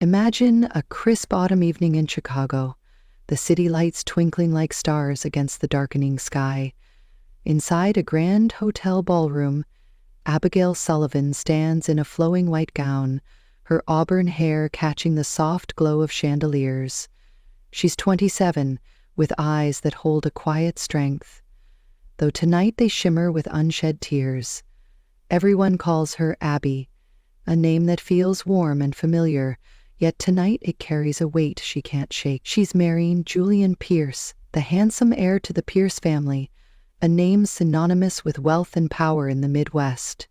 Imagine a crisp autumn evening in Chicago, the city lights twinkling like stars against the darkening sky. Inside a grand hotel ballroom, Abigail Sullivan stands in a flowing white gown, her auburn hair catching the soft glow of chandeliers. She's 27, with eyes that hold a quiet strength, though tonight they shimmer with unshed tears. Everyone calls her Abby, a name that feels warm and familiar, yet tonight it carries a weight she can't shake. She's marrying Julian Pierce, the handsome heir to the Pierce family, a name synonymous with wealth and power in the Midwest.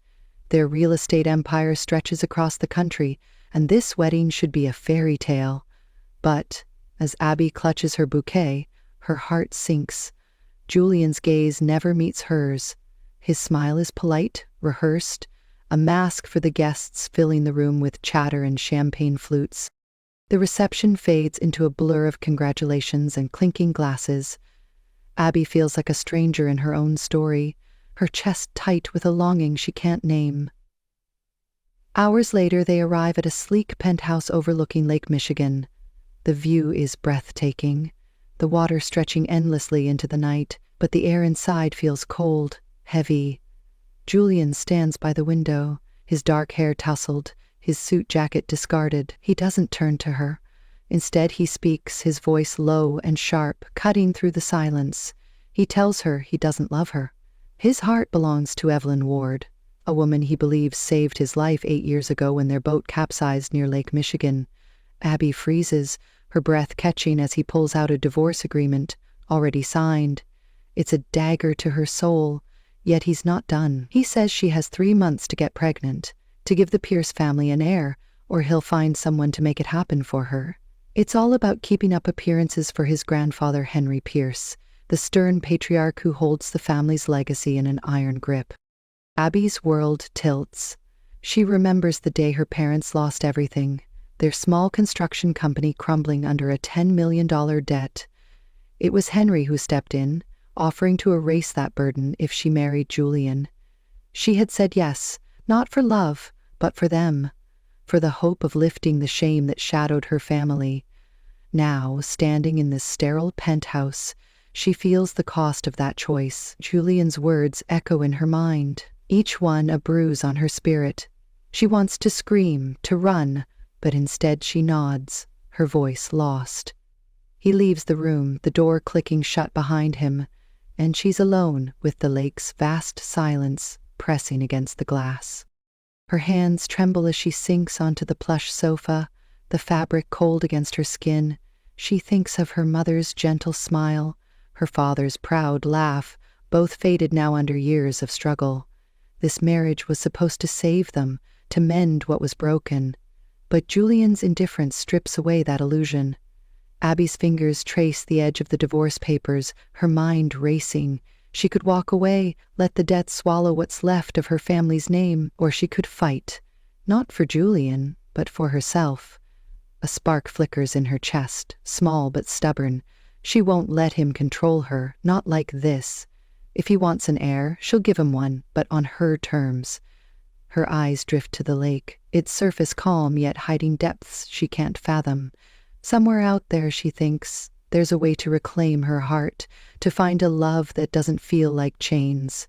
Their real estate empire stretches across the country, and this wedding should be a fairy tale. But, as Abby clutches her bouquet, her heart sinks. Julian's gaze never meets hers. His smile is polite, rehearsed, a mask for the guests filling the room with chatter and champagne flutes. The reception fades into a blur of congratulations and clinking glasses. Abby feels like a stranger in her own story, her chest tight with a longing she can't name. Hours later, they arrive at a sleek penthouse overlooking Lake Michigan. The view is breathtaking, the water stretching endlessly into the night, but the air inside feels cold, heavy. Julian stands by the window, his dark hair tousled, his suit jacket discarded. He doesn't turn to her. Instead, he speaks, his voice low and sharp, cutting through the silence. He tells her he doesn't love her. His heart belongs to Evelyn Ward, a woman he believes saved his life 8 years ago when their boat capsized near Lake Michigan. Abby freezes, her breath catching as he pulls out a divorce agreement, already signed. It's a dagger to her soul, yet he's not done. He says she has 3 months to get pregnant, to give the Pierce family an heir, or he'll find someone to make it happen for her. It's all about keeping up appearances for his grandfather Henry Pierce, the stern patriarch who holds the family's legacy in an iron grip. Abby's world tilts. She remembers the day her parents lost everything, their small construction company crumbling under a $10 million debt. It was Henry who stepped in, offering to erase that burden if she married Julian. She had said yes, not for love, but for them, for the hope of lifting the shame that shadowed her family. Now, standing in this sterile penthouse, she feels the cost of that choice. Julian's words echo in her mind, each one a bruise on her spirit. She wants to scream, to run, but instead she nods, her voice lost. He leaves the room, the door clicking shut behind him, and she's alone with the lake's vast silence pressing against the glass. Her hands tremble as she sinks onto the plush sofa, the fabric cold against her skin. She thinks of her mother's gentle smile, her father's proud laugh, both faded now under years of struggle. This marriage was supposed to save them, to mend what was broken. But Julian's indifference strips away that illusion. Abby's fingers trace the edge of the divorce papers, her mind racing. She could walk away, let the debt swallow what's left of her family's name, or she could fight, not for Julian, but for herself. A spark flickers in her chest, small but stubborn. She won't let him control her, not like this. If he wants an heir, she'll give him one, but on her terms. Her eyes drift to the lake, its surface calm yet hiding depths she can't fathom. Somewhere out there, she thinks, there's a way to reclaim her heart, to find a love that doesn't feel like chains.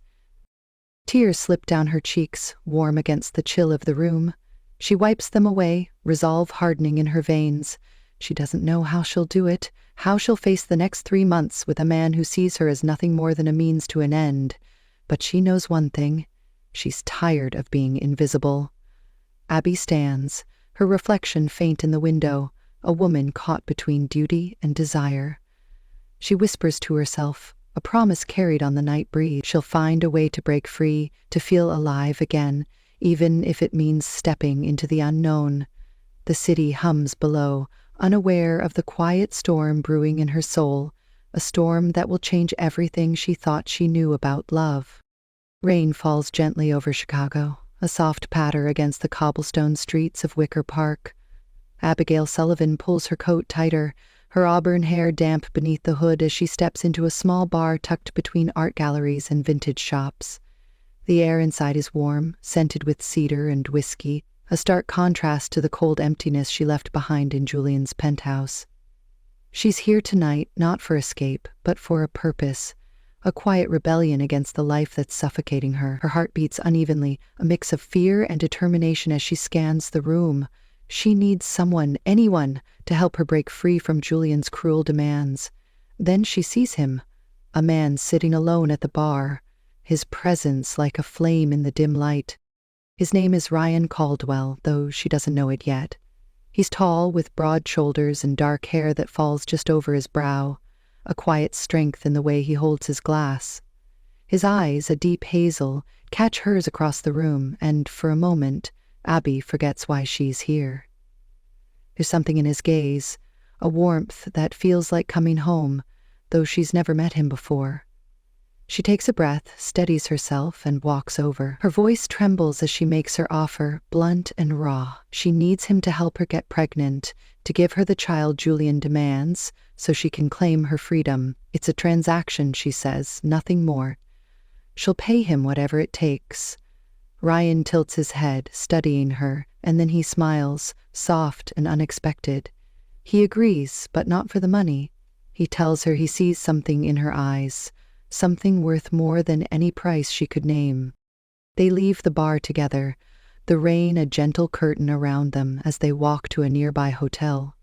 Tears slip down her cheeks, warm against the chill of the room. She wipes them away, resolve hardening in her veins. She doesn't know how she'll do it, how she'll face the next 3 months with a man who sees her as nothing more than a means to an end. But she knows one thing. She's tired of being invisible. Abby stands, her reflection faint in the window, a woman caught between duty and desire. She whispers to herself, a promise carried on the night breeze. She'll find a way to break free, to feel alive again, even if it means stepping into the unknown. The city hums below, unaware of the quiet storm brewing in her soul, a storm that will change everything she thought she knew about love. Rain falls gently over Chicago, a soft patter against the cobblestone streets of Wicker Park. Abigail Sullivan pulls her coat tighter, her auburn hair damp beneath the hood as she steps into a small bar tucked between art galleries and vintage shops. The air inside is warm, scented with cedar and whiskey, a stark contrast to the cold emptiness she left behind in Julian's penthouse. She's here tonight, not for escape, but for a purpose, a quiet rebellion against the life that's suffocating her. Her heart beats unevenly, a mix of fear and determination as she scans the room. She needs someone, anyone, to help her break free from Julian's cruel demands. Then she sees him, a man sitting alone at the bar, his presence like a flame in the dim light. His name is Ryan Caldwell, though she doesn't know it yet. He's tall, with broad shoulders and dark hair that falls just over his brow, a quiet strength in the way he holds his glass. His eyes, a deep hazel, catch hers across the room, and for a moment, Abby forgets why she's here. There's something in his gaze, a warmth that feels like coming home, though she's never met him before. She takes a breath, steadies herself, and walks over. Her voice trembles as she makes her offer, blunt and raw. She needs him to help her get pregnant, to give her the child Julian demands, so she can claim her freedom. It's a transaction, she says, nothing more. She'll pay him whatever it takes. Ryan tilts his head, studying her, and then he smiles, soft and unexpected. He agrees, but not for the money. He tells her he sees something in her eyes, something worth more than any price she could name. They leave the bar together, the rain a gentle curtain around them as they walk to a nearby hotel.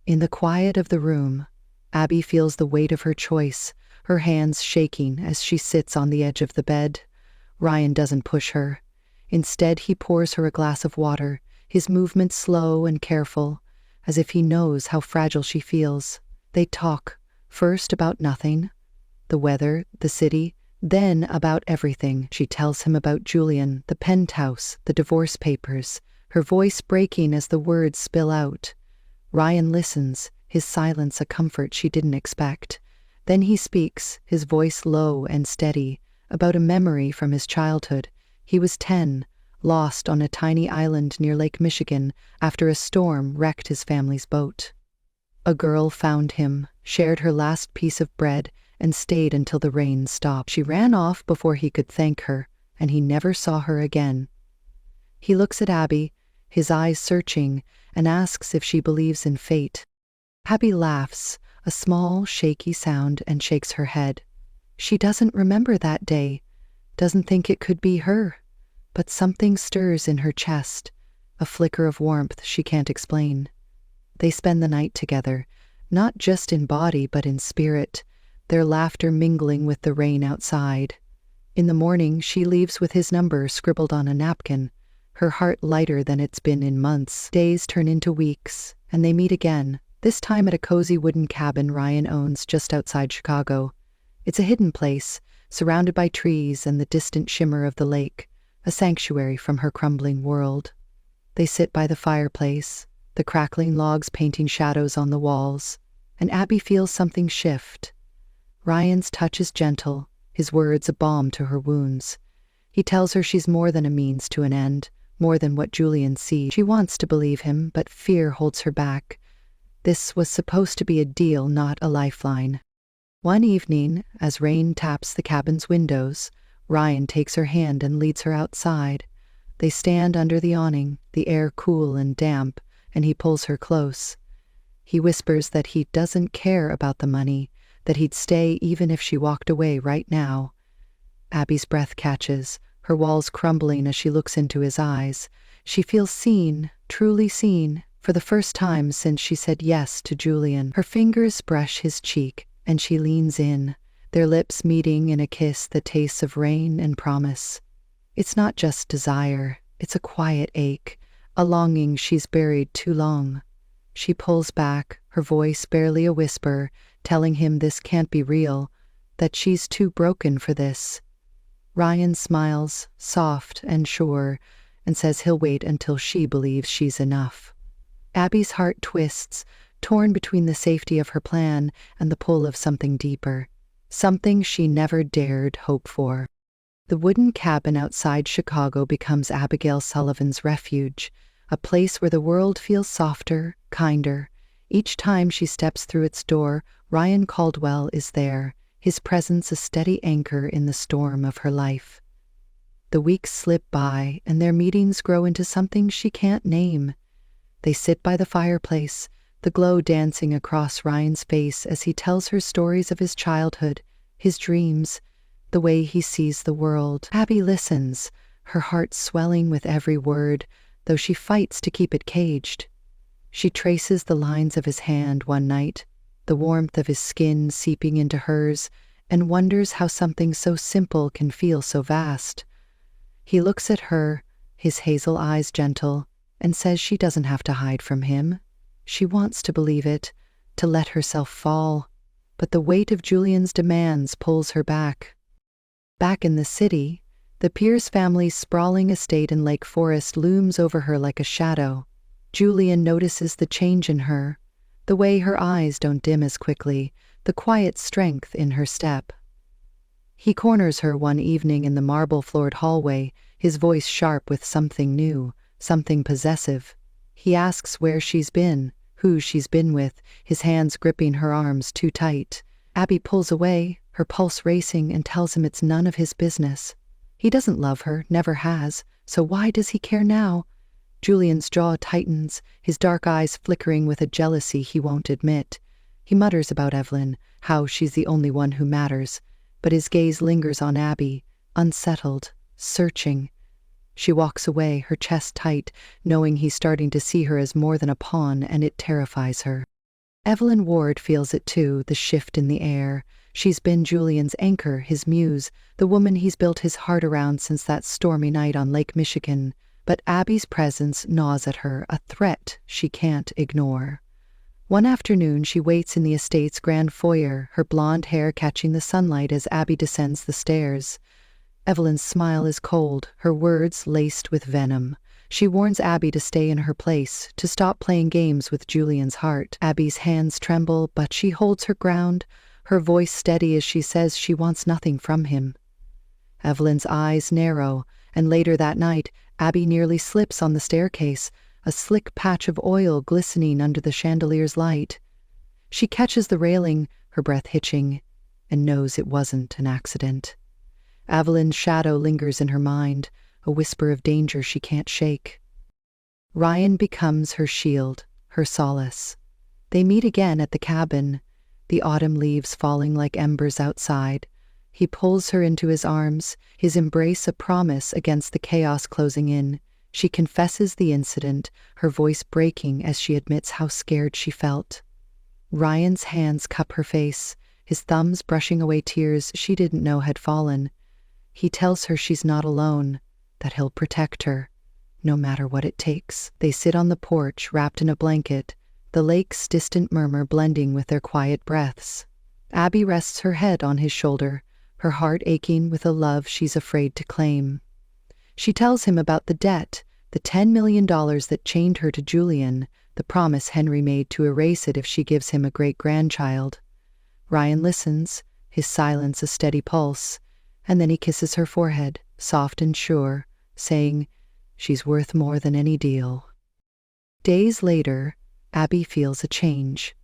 In the quiet of the room, Abby feels the weight of her choice, her hands shaking as she sits on the edge of the bed. Ryan doesn't push her. Instead, he pours her a glass of water, his movements slow and careful, as if he knows how fragile she feels. They talk, first about nothing, the weather, the city, then about everything. She tells him about Julian, the penthouse, the divorce papers, her voice breaking as the words spill out. Ryan listens, his silence a comfort she didn't expect. Then he speaks, his voice low and steady, about a memory from his childhood. He was 10, lost on a tiny island near Lake Michigan after a storm wrecked his family's boat. A girl found him, shared her last piece of bread, and stayed until the rain stopped. She ran off before he could thank her, and he never saw her again. He looks at Abby, his eyes searching, and asks if she believes in fate. Abby laughs, a small, shaky sound, and shakes her head. She doesn't remember that day, doesn't think it could be her, but something stirs in her chest, a flicker of warmth she can't explain. They spend the night together, not just in body but in spirit, their laughter mingling with the rain outside. In the morning, she leaves with his number scribbled on a napkin, her heart lighter than it's been in months. Days turn into weeks, and they meet again, this time at a cozy wooden cabin Ryan owns just outside Chicago. It's a hidden place, surrounded by trees and the distant shimmer of the lake, a sanctuary from her crumbling world. They sit by the fireplace, the crackling logs painting shadows on the walls, and Abby feels something shift. Ryan's touch is gentle, his words a balm to her wounds. He tells her she's more than a means to an end, more than what Julian sees. She wants to believe him, but fear holds her back. This was supposed to be a deal, not a lifeline. One evening, as rain taps the cabin's windows, Ryan takes her hand and leads her outside. They stand under the awning, the air cool and damp, and he pulls her close. He whispers that he doesn't care about the money, that he'd stay even if she walked away right now. Abby's breath catches, her walls crumbling as she looks into his eyes. She feels seen, truly seen, for the first time since she said yes to Julian. Her fingers brush his cheek, and she leans in, their lips meeting in a kiss that tastes of rain and promise. It's not just desire, it's a quiet ache, a longing she's buried too long. She pulls back, her voice barely a whisper, telling him this can't be real, that she's too broken for this. Ryan smiles, soft and sure, and says he'll wait until she believes she's enough. Abby's heart twists, torn between the safety of her plan and the pull of something deeper, something she never dared hope for. The wooden cabin outside Chicago becomes Abigail Sullivan's refuge, a place where the world feels softer, kinder. Each time she steps through its door, Ryan Caldwell is there, his presence a steady anchor in the storm of her life. The weeks slip by, and their meetings grow into something she can't name. They sit by the fireplace, the glow dancing across Ryan's face as he tells her stories of his childhood, his dreams, the way he sees the world. Abby listens, her heart swelling with every word, though she fights to keep it caged. She traces the lines of his hand one night, the warmth of his skin seeping into hers, and wonders how something so simple can feel so vast. He looks at her, his hazel eyes gentle, and says she doesn't have to hide from him. She wants to believe it, to let herself fall, but the weight of Julian's demands pulls her back. Back in the city, the Pierce family's sprawling estate in Lake Forest looms over her like a shadow. Julian notices the change in her, the way her eyes don't dim as quickly, the quiet strength in her step. He corners her one evening in the marble-floored hallway, his voice sharp with something new, something possessive. He asks where she's been, who she's been with, his hands gripping her arms too tight. Abby pulls away, her pulse racing, and tells him it's none of his business. He doesn't love her, never has, so why does he care now? Julian's jaw tightens, his dark eyes flickering with a jealousy he won't admit. He mutters about Evelyn, how she's the only one who matters, but his gaze lingers on Abby, unsettled, searching. She walks away, her chest tight, knowing he's starting to see her as more than a pawn, and it terrifies her. Evelyn Ward feels it too, the shift in the air. She's been Julian's anchor, his muse, the woman he's built his heart around since that stormy night on Lake Michigan. But Abby's presence gnaws at her, a threat she can't ignore. One afternoon she waits in the estate's grand foyer, her blonde hair catching the sunlight as Abby descends the stairs. Evelyn's smile is cold, her words laced with venom. She warns Abby to stay in her place, to stop playing games with Julian's heart. Abby's hands tremble, but she holds her ground, her voice steady as she says she wants nothing from him. Evelyn's eyes narrow, and later that night, Abby nearly slips on the staircase, a slick patch of oil glistening under the chandelier's light. She catches the railing, her breath hitching, and knows it wasn't an accident. Evelyn's shadow lingers in her mind, a whisper of danger she can't shake. Ryan becomes her shield, her solace. They meet again at the cabin, the autumn leaves falling like embers outside. He pulls her into his arms, his embrace a promise against the chaos closing in. She confesses the incident, her voice breaking as she admits how scared she felt. Ryan's hands cup her face, his thumbs brushing away tears she didn't know had fallen. He tells her she's not alone, that he'll protect her, no matter what it takes. They sit on the porch, wrapped in a blanket, the lake's distant murmur blending with their quiet breaths. Abby rests her head on his shoulder, her heart aching with a love she's afraid to claim. She tells him about the debt, the $10 million that chained her to Julian, the promise Henry made to erase it if she gives him a great-grandchild. Ryan listens, his silence a steady pulse, and then he kisses her forehead, soft and sure, saying, "She's worth more than any deal." Days later, Abby feels a change,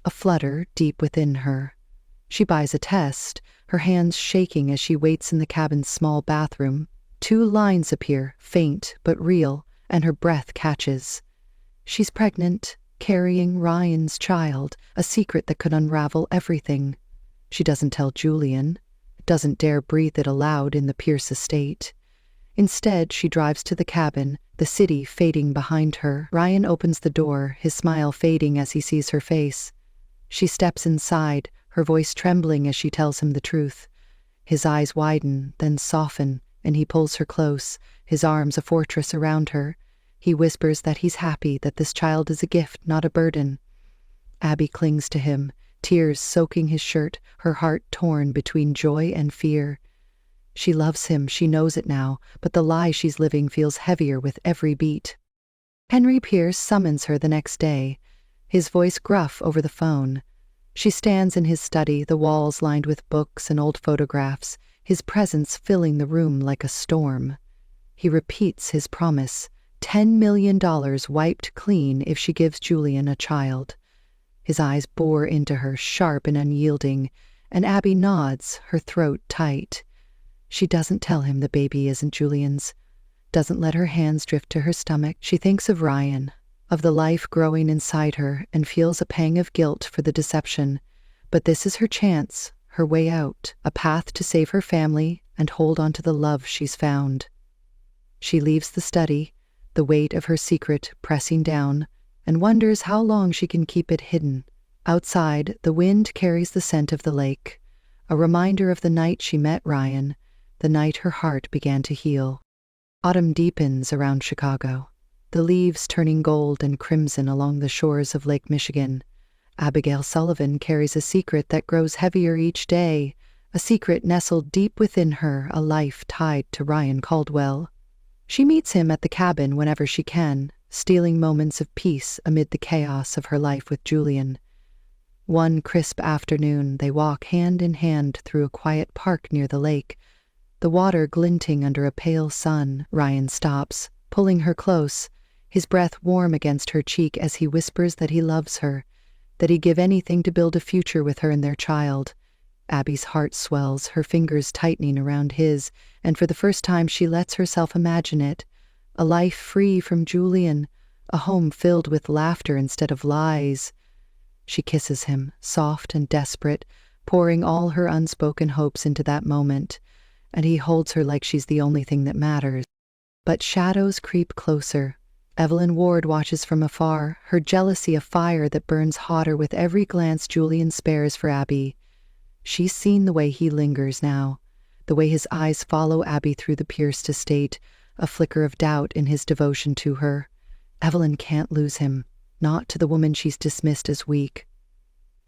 a flutter deep within her. She buys a test, her hands shaking as she waits in the cabin's small bathroom. 2 lines appear, faint but real, and her breath catches. She's pregnant, carrying Ryan's child, a secret that could unravel everything. She doesn't tell Julian, doesn't dare breathe it aloud in the Pierce estate. Instead, she drives to the cabin, the city fading behind her. Ryan opens the door, his smile fading as he sees her face. She steps inside, her voice trembling as she tells him the truth. His eyes widen, then soften, and he pulls her close, his arms a fortress around her. He whispers that he's happy, that this child is a gift, not a burden. Abby clings to him, tears soaking his shirt, her heart torn between joy and fear. She loves him, she knows it now, but the lie she's living feels heavier with every beat. Henry Pierce summons her the next day, his voice gruff over the phone. She stands in his study, the walls lined with books and old photographs, his presence filling the room like a storm. He repeats his promise, $10 million wiped clean if she gives Julian a child. His eyes bore into her, sharp and unyielding, and Abby nods, her throat tight. She doesn't tell him the baby isn't Julian's, doesn't let her hands drift to her stomach. She thinks of Ryan, of the life growing inside her, and feels a pang of guilt for the deception. But this is her chance, her way out, a path to save her family and hold on to the love she's found. She leaves the study, the weight of her secret pressing down, and wonders how long she can keep it hidden. Outside, the wind carries the scent of the lake, a reminder of the night she met Ryan, the night her heart began to heal. Autumn deepens around Chicago, the leaves turning gold and crimson along the shores of Lake Michigan. Abigail Sullivan carries a secret that grows heavier each day, a secret nestled deep within her, a life tied to Ryan Caldwell. She meets him at the cabin whenever she can, stealing moments of peace amid the chaos of her life with Julian. One crisp afternoon, they walk hand in hand through a quiet park near the lake, the water glinting under a pale sun. Ryan stops, pulling her close, his breath warm against her cheek as he whispers that he loves her, that he'd give anything to build a future with her and their child. Abby's heart swells, her fingers tightening around his, and for the first time she lets herself imagine it. A life free from Julian, a home filled with laughter instead of lies. She kisses him, soft and desperate, pouring all her unspoken hopes into that moment, and he holds her like she's the only thing that matters. But shadows creep closer. Evelyn Ward watches from afar, her jealousy a fire that burns hotter with every glance Julian spares for Abby. She's seen the way he lingers now, the way his eyes follow Abby through the Pierce estate, a flicker of doubt in his devotion to her. Evelyn can't lose him, not to the woman she's dismissed as weak.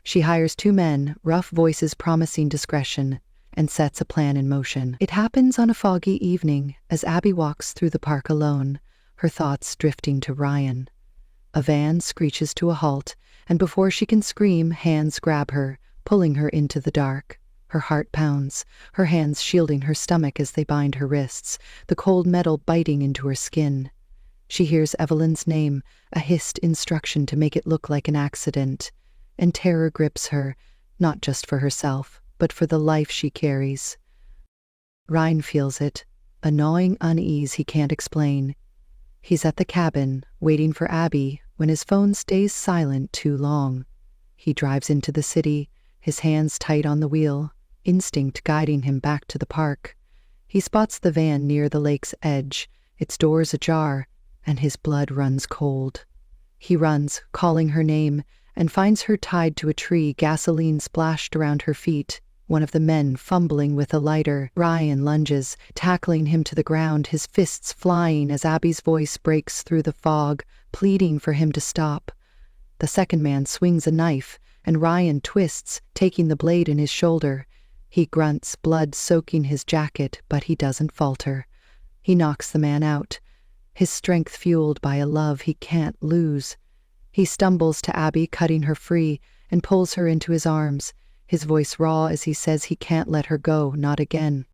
She hires 2 men, rough voices promising discretion, and sets a plan in motion. It happens on a foggy evening as Abby walks through the park alone, her thoughts drifting to Ryan. A van screeches to a halt, and before she can scream, hands grab her, pulling her into the dark. Her heart pounds, her hands shielding her stomach as they bind her wrists, the cold metal biting into her skin. She hears Evelyn's name, a hissed instruction to make it look like an accident, and terror grips her, not just for herself, but for the life she carries. Ryan feels it, a gnawing unease he can't explain. He's at the cabin, waiting for Abby, when his phone stays silent too long. He drives into the city, his hands tight on the wheel, instinct guiding him back to the park. He spots the van near the lake's edge, its doors ajar, and his blood runs cold. He runs, calling her name, and finds her tied to a tree, gasoline splashed around her feet. One of the men fumbling with a lighter. Ryan lunges, tackling him to the ground, his fists flying as Abby's voice breaks through the fog, pleading for him to stop. The second man swings a knife, and Ryan twists, taking the blade in his shoulder. He grunts, blood soaking his jacket, but he doesn't falter. He knocks the man out, his strength fueled by a love he can't lose. He stumbles to Abby, cutting her free, and pulls her into his arms, his voice raw as he says he can't let her go, not again.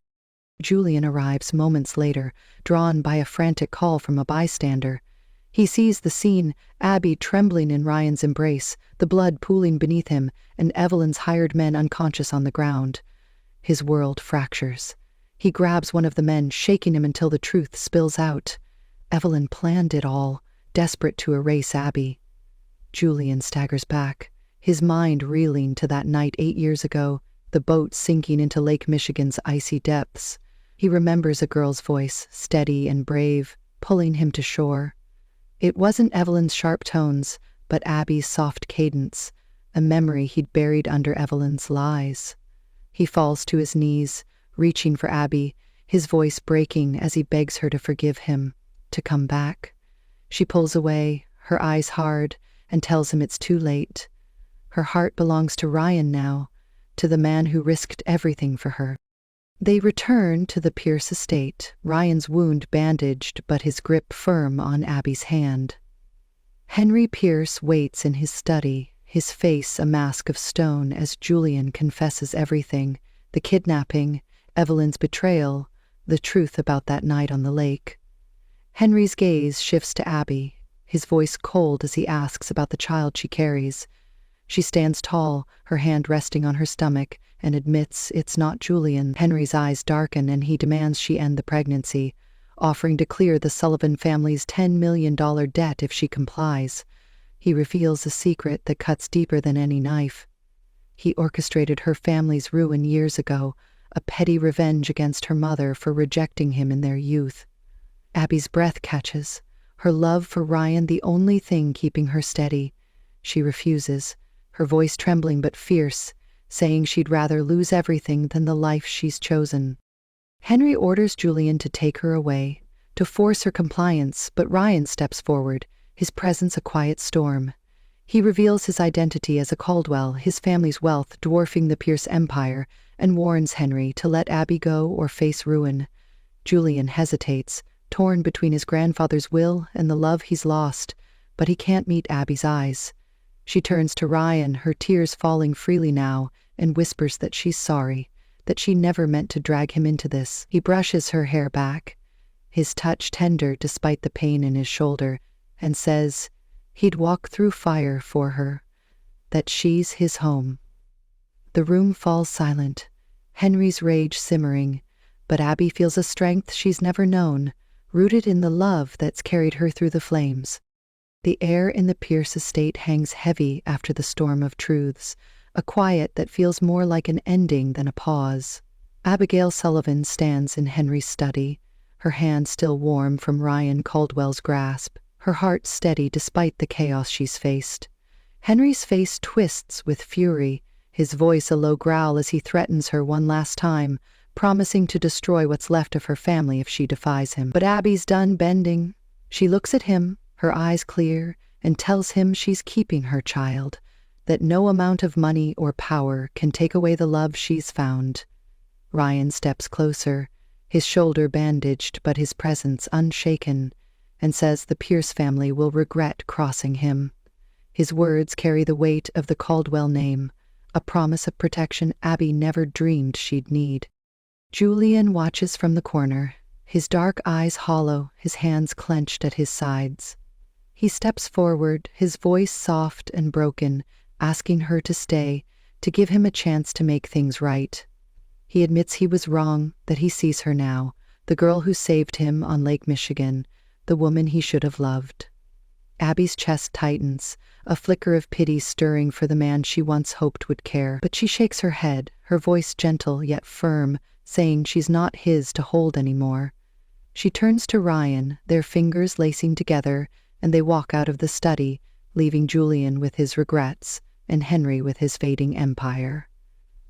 Julian arrives moments later, drawn by a frantic call from a bystander. He sees the scene, Abby trembling in Ryan's embrace, the blood pooling beneath him, and Evelyn's hired men unconscious on the ground. His world fractures. He grabs one of the men, shaking him until the truth spills out. Evelyn planned it all, desperate to erase Abby. Julian staggers back, his mind reeling to that night 8 years ago, the boat sinking into Lake Michigan's icy depths. He remembers a girl's voice, steady and brave, pulling him to shore. It wasn't Evelyn's sharp tones, but Abby's soft cadence, a memory he'd buried under Evelyn's lies. He falls to his knees, reaching for Abby, his voice breaking as he begs her to forgive him, to come back. She pulls away, her eyes hard, and tells him it's too late. Her heart belongs to Ryan now, to the man who risked everything for her. They return to the Pierce estate, Ryan's wound bandaged but his grip firm on Abby's hand. Henry Pierce waits in his study, his face a mask of stone as Julian confesses everything, the kidnapping, Evelyn's betrayal, the truth about that night on the lake. Henry's gaze shifts to Abby, his voice cold as he asks about the child she carries. She stands tall, her hand resting on her stomach, and admits it's not Julian. Henry's eyes darken and he demands she end the pregnancy, offering to clear the Sullivan family's $10 million debt if she complies. He reveals a secret that cuts deeper than any knife. He orchestrated her family's ruin years ago, a petty revenge against her mother for rejecting him in their youth. Abby's breath catches, her love for Ryan the only thing keeping her steady. She refuses, her voice trembling but fierce, saying she'd rather lose everything than the life she's chosen. Henry orders Julian to take her away, to force her compliance, but Ryan steps forward, his presence a quiet storm. He reveals his identity as a Caldwell, his family's wealth dwarfing the Pierce empire, and warns Henry to let Abby go or face ruin. Julian hesitates, torn between his grandfather's will and the love he's lost, but he can't meet Abby's eyes. She turns to Ryan, her tears falling freely now, and whispers that she's sorry, that she never meant to drag him into this. He brushes her hair back, his touch tender despite the pain in his shoulder, and says he'd walk through fire for her, that she's his home. The room falls silent, Henry's rage simmering, but Abby feels a strength she's never known, rooted in the love that's carried her through the flames. The air in the Pierce estate hangs heavy after the storm of truths, a quiet that feels more like an ending than a pause. Abigail Sullivan stands in Henry's study, her hand still warm from Ryan Caldwell's grasp, her heart steady despite the chaos she's faced. Henry's face twists with fury, his voice a low growl as he threatens her one last time, promising to destroy what's left of her family if she defies him. But Abby's done bending. She looks at him, her eyes clear, and tells him she's keeping her child, that no amount of money or power can take away the love she's found. Ryan steps closer, his shoulder bandaged but his presence unshaken, and says the Pierce family will regret crossing him. His words carry the weight of the Caldwell name, a promise of protection Abby never dreamed she'd need. Julian watches from the corner, his dark eyes hollow, his hands clenched at his sides. He steps forward, his voice soft and broken, asking her to stay, to give him a chance to make things right. He admits he was wrong, that he sees her now, the girl who saved him on Lake Michigan, the woman he should have loved. Abby's chest tightens, a flicker of pity stirring for the man she once hoped would care, but she shakes her head, her voice gentle yet firm, saying she's not his to hold anymore. She turns to Ryan, their fingers lacing together, and they walk out of the study, leaving Julian with his regrets and Henry with his fading empire.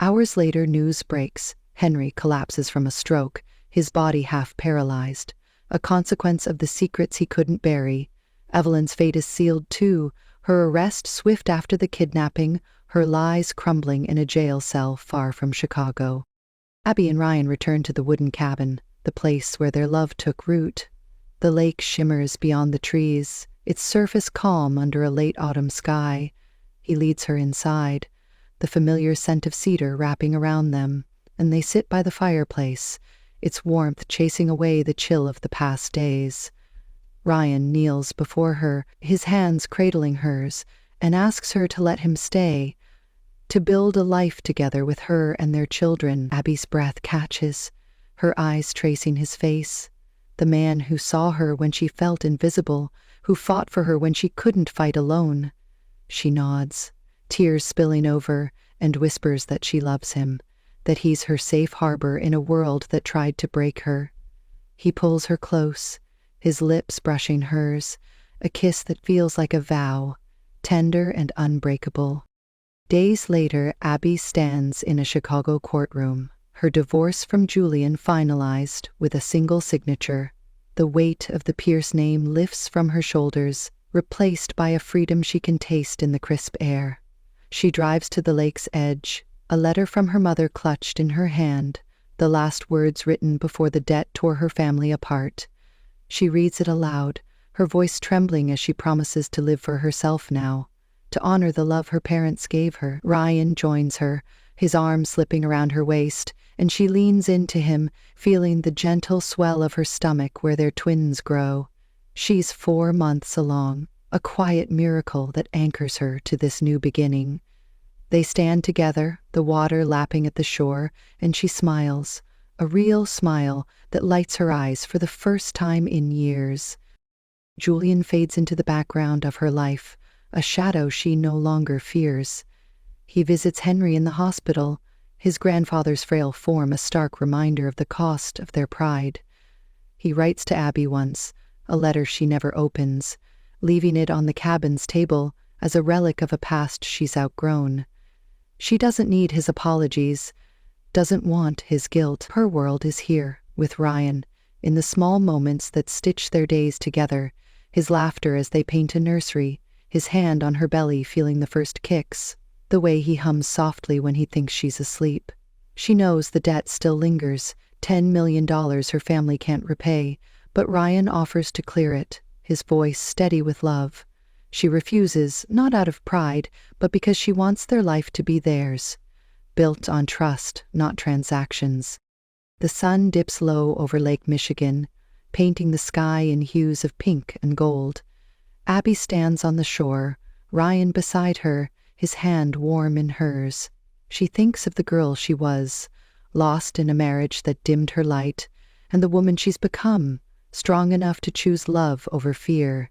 Hours later, news breaks. Henry collapses from a stroke, his body half paralyzed, a consequence of the secrets he couldn't bury. Evelyn's fate is sealed too, her arrest swift after the kidnapping, her lies crumbling in a jail cell far from Chicago. Abby and Ryan return to the wooden cabin, the place where their love took root. The lake shimmers beyond the trees, its surface calm under a late autumn sky. He leads her inside, the familiar scent of cedar wrapping around them, and they sit by the fireplace, its warmth chasing away the chill of the past days. Ryan kneels before her, his hands cradling hers, and asks her to let him stay, to build a life together with her and their children. Abby's breath catches, her eyes tracing his face. The man who saw her when she felt invisible, who fought for her when she couldn't fight alone. She nods, tears spilling over, and whispers that she loves him, that he's her safe harbor in a world that tried to break her. He pulls her close, his lips brushing hers, a kiss that feels like a vow, tender and unbreakable. Days later, Abby stands in a Chicago courtroom, her divorce from Julian finalized with a single signature. The weight of the Pierce name lifts from her shoulders, replaced by a freedom she can taste in the crisp air. She drives to the lake's edge, a letter from her mother clutched in her hand, the last words written before the debt tore her family apart. She reads it aloud, her voice trembling as she promises to live for herself now, to honor the love her parents gave her. Ryan joins her, his arm slipping around her waist, and she leans into him, feeling the gentle swell of her stomach where their twins grow. She's 4 months along, a quiet miracle that anchors her to this new beginning. They stand together, the water lapping at the shore, and she smiles, a real smile that lights her eyes for the first time in years. Julian fades into the background of her life, a shadow she no longer fears. He visits Henry in the hospital, his grandfather's frail form a stark reminder of the cost of their pride. He writes to Abby once, a letter she never opens, leaving it on the cabin's table as a relic of a past she's outgrown. She doesn't need his apologies, doesn't want his guilt. Her world is here, with Ryan, in the small moments that stitch their days together, his laughter as they paint a nursery, his hand on her belly feeling the first kicks, the way he hums softly when he thinks she's asleep. She knows the debt still lingers, $10 million her family can't repay, but Ryan offers to clear it, his voice steady with love. She refuses, not out of pride, but because she wants their life to be theirs, built on trust, not transactions. The sun dips low over Lake Michigan, painting the sky in hues of pink and gold. Abby stands on the shore, Ryan beside her, his hand warm in hers. She thinks of the girl she was, lost in a marriage that dimmed her light, and the woman she's become, strong enough to choose love over fear.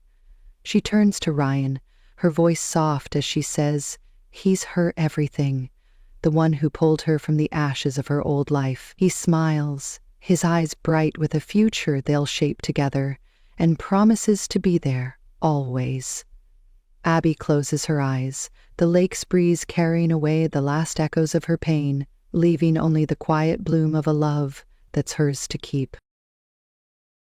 She turns to Ryan, her voice soft as she says, he's her everything, the one who pulled her from the ashes of her old life. He smiles, his eyes bright with a future they'll shape together, and promises to be there, always. Abby closes her eyes, the lake's breeze carrying away the last echoes of her pain, leaving only the quiet bloom of a love that's hers to keep.